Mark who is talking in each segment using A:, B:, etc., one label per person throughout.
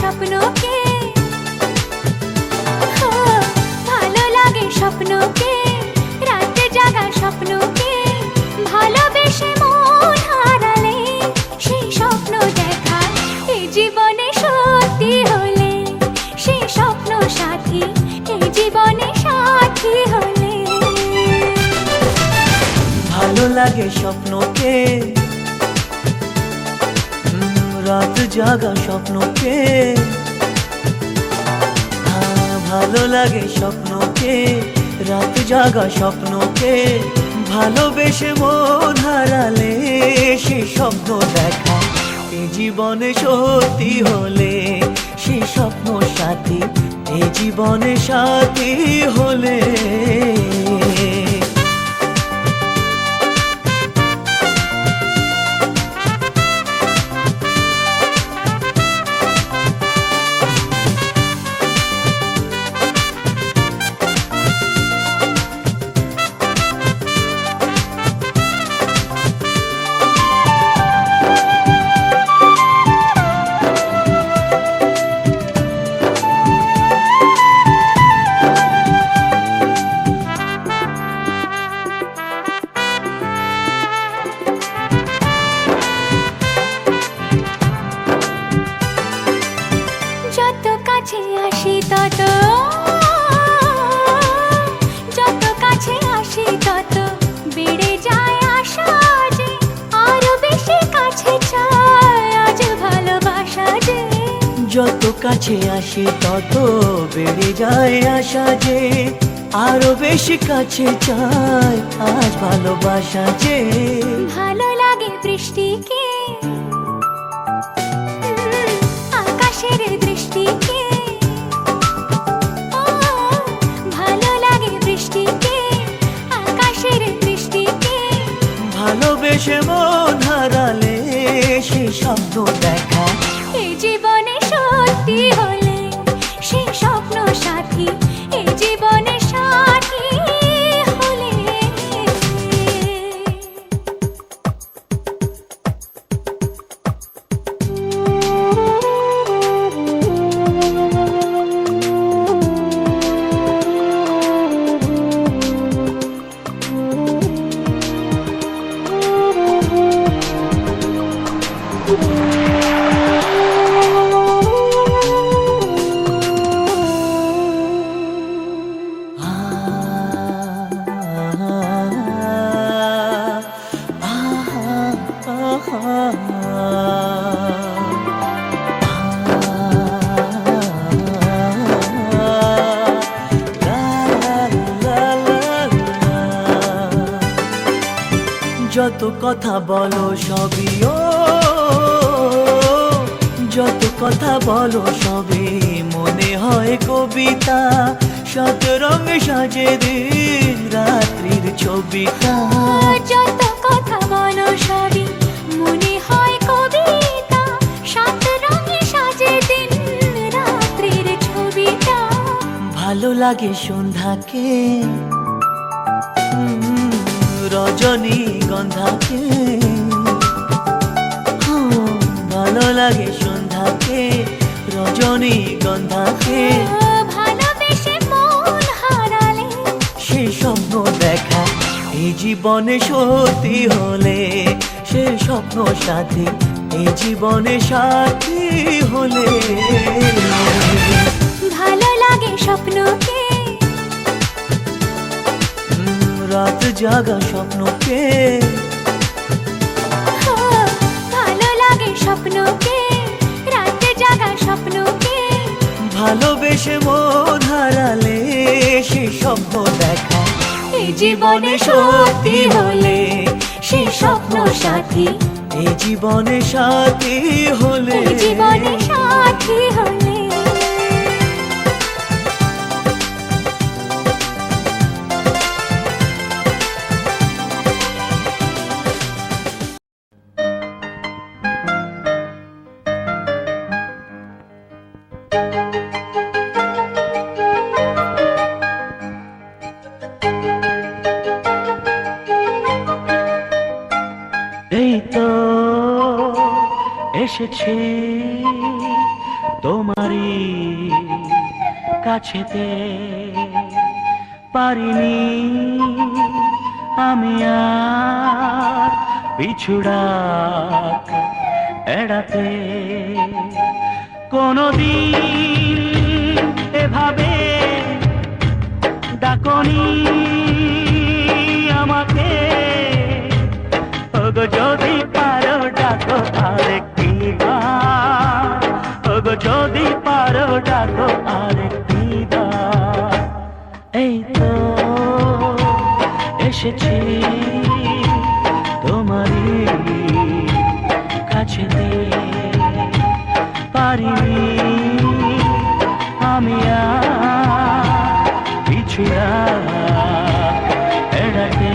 A: স্বপ্নকে, ভালো লাগে স্বপ্নকে, রাতে জাগা স্বপ্নকে, ভালোবেসে মন হারালে সেই স্বপ্ন দেখা এই জীবনে সত্যি হলে, সেই স্বপ্ন সাথী এই জীবনে সাথী হলে।
B: ভালো লাগে স্বপ্নকে, রাত জাগা স্বপ্নকে, ভালো লাগে স্বপ্নকে, রাত জাগা স্বপ্নকে, ভালোবেসে মন হারালে সেই স্বপ্ন দেখা এই জীবনে সত্যি হলে, সেই স্বপ্ন সাথী এই জীবনে সাথী হলে।
A: যত কাছে আসি তত বেড়ে যায় আশা যে আরো বেশি কাছে চাই আজ ভালোবাসা যে।
B: যত কাছে আসি তত বেড়ে যায় আশা যে আরো বেশি কাছে চাই আজ ভালোবাসা যে।
A: ভালো লাগে বৃষ্টিকে, আকাশের দৃষ্টিকে,
B: ভালোবেসে মন হারালে সেই স্বপ্ন দেখা
A: এই জীবনে সত্যি হলে, সেই স্বপ্ন সাথী এই জীবনে সাথী হলে।
B: যত কথা বলো সবই যত কথা বলো সবই মনে হয় কবিতা, শত রঙ সাজে দিন রাত্রির ছবিটা।
A: যত কথা বলো সবই মনে হয় কবিতা, সাত রঙে সাজে দিন রাত্রির ছবিটা।
B: ভালো লাগে সন্ধ্যাকে, রজনী গন্ধাকে, ভালো লাগে সন্ধ্যাকে, রজনী গন্ধাকে,
A: ভালোবেসে মন হারালে
B: সেই স্বপ্ন দেখা এই জীবনে সত্যি হলে, সেই স্বপ্ন সাথী এই জীবনে সাথী হলে।
A: ভালো লাগে স্বপ্নকে,
B: রাত জাগা স্বপ্নকে,
A: ভালো লাগে স্বপ্নকে, রাতে জাগা স্বপ্নকে,
B: ভালোবেসে মন হারালে সেই স্বপ্ন দেখা এই জীবনে সত্যি হলে, সেই স্বপ্ন সাথী এই জীবনে সাথী হলে।
A: জীবনে সাথী হলে।
B: এই তো এসেছি তোমার তোমারই কাছেতে পারিনি আমি আর পিছুড়াক এড়াতে কোনদিন এভাবে ডাকনি আমাকে ওগো যদি পারো ডাকো আরেকটি বার ওগো যদি পারো ডাকো আরেকটি বার এই তো এসেছি তোমারই কাছেতে পারিনি আমি আর পিছুড়া এড়াতে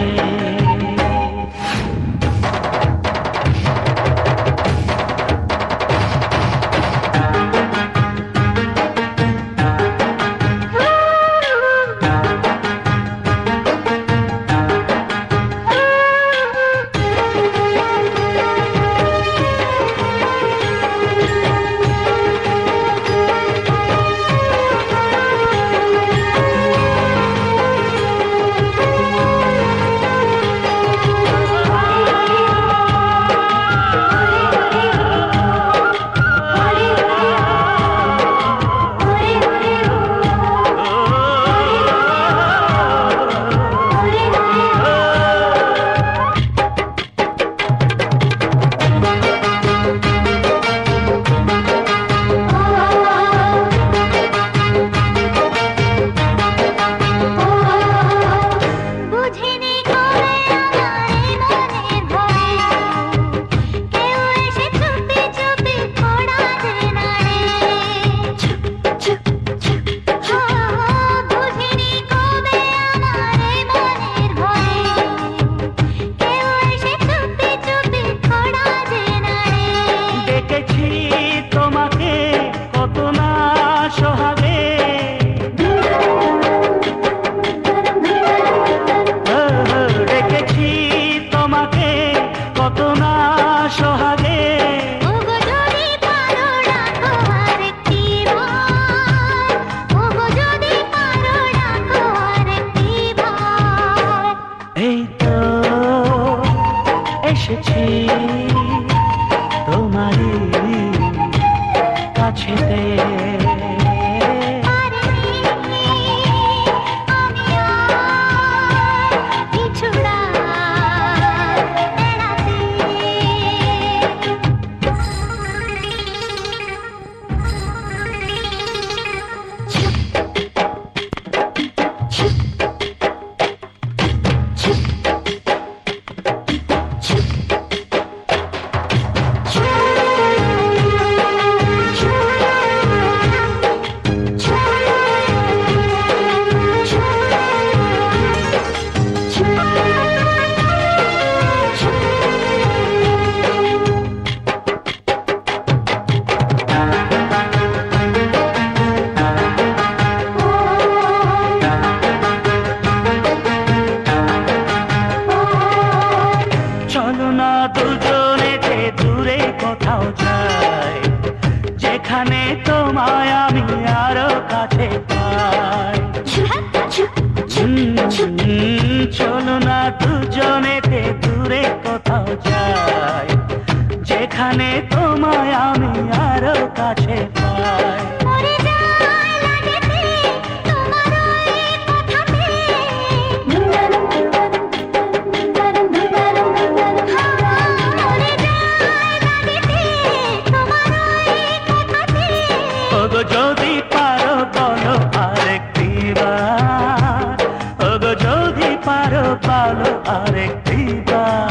B: এসেছি তোমারই কাছেতে দুজনেতে দূরে কোথাও যাই যেখানে তোমায় আমি আরো কাছে পাই চলো না দুজনেতে দূরে কোথাও যাই যেখানে তোমায় আমি আরো কাছে পাই যদি পারো বলো আরেকটি বার ওগো যদি পারো বলো আরেকটি বার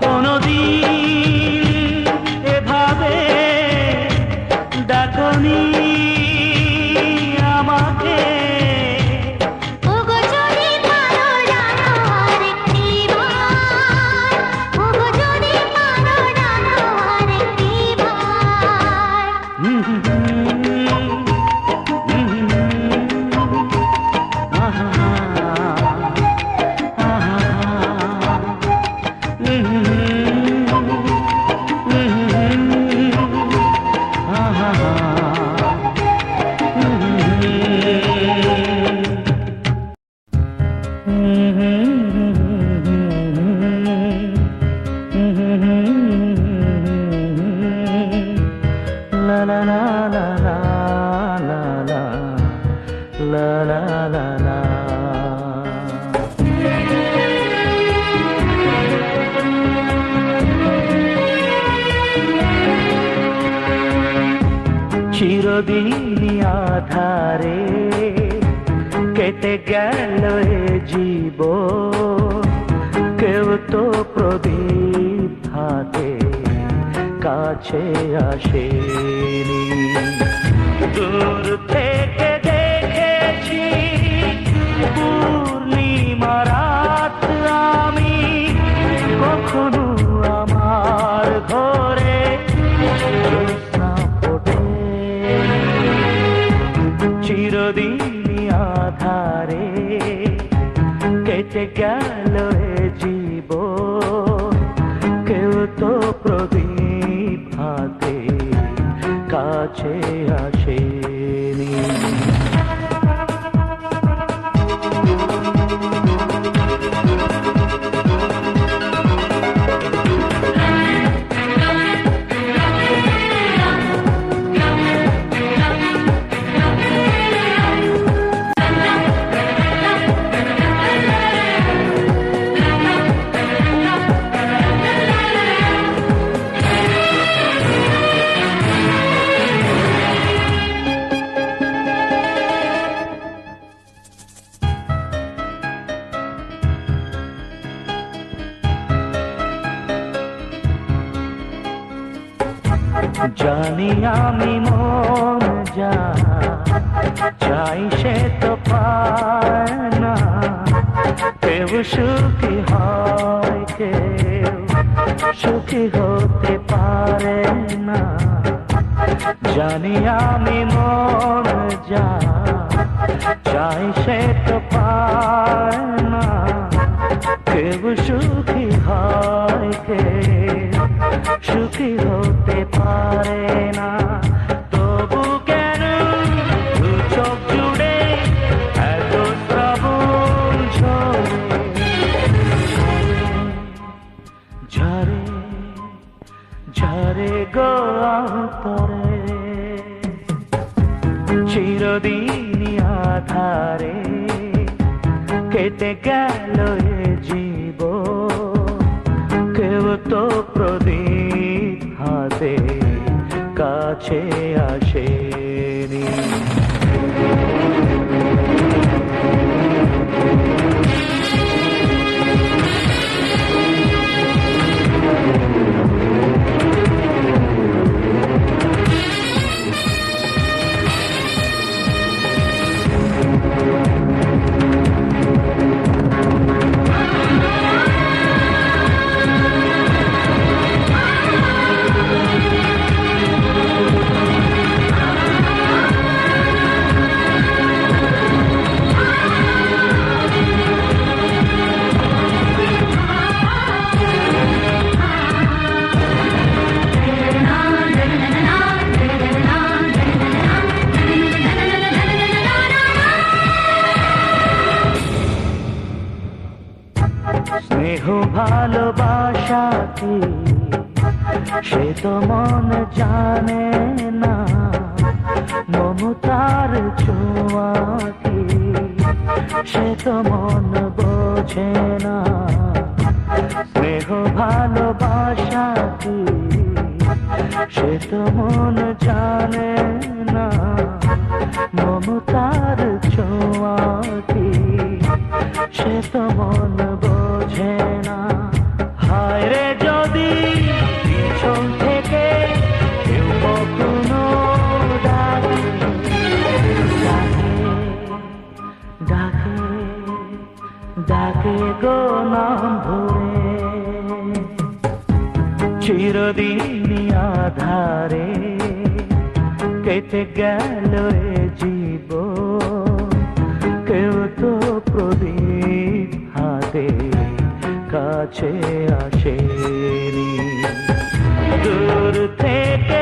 B: কোনদিন লা লা লা লা লা লা লা লা লা লা। চিরদিনই আধারে কেটে গেল এ জীবন, কেউ তো প্রদীপ হাতে কাছে আসেনি। দূর থেকে দেখেছি পূর্ণিমা রাত আমি, কখনো আমার ঘরে জ্যোৎস্না ফোটেনি। চিরদিনই আধারে কেটে গেল এ জীবন, কেউ তো প্রদীপ হাতে কাছে আসেনি। জানি আমি মন যা চাই সে তো পায় না, কেউ সুখী হয় কেউ সুখী হতে পারে না। জানি আমি মন যা চাই সে তো পায় না, কেউ সুখী হয় কেউ সুখী হতে পারে না। তবু কেন দু চোখ জুড়ে এত শ্রাবণ ঝরে ঝরে গো অন্তরে। চিরদিনই আধারে কেটে গেল এ জীবন, কেউ তো প্রদীপ হাতে কাছে আসেনি। স্নেহ ভালোবাসা কি সে তো মন জানে না, মমতার ছোঁয়া কি সে তো মন বোঝে না। স্নেহ ভালোবাসা কি সে তো মন জানে না, মমতার ছোঁয়া কি সে তো মন বোঝে না। হায় রে যদি পিছন থেকে কেউ কখনো ডাকে ডাকে ডাকে গো নাম ধরে। চিরদিনই আধারে কেটে গেল এ জীবন, কেউ তো প্রদীপ হাতে কাছে আসেনি। দূর থেকে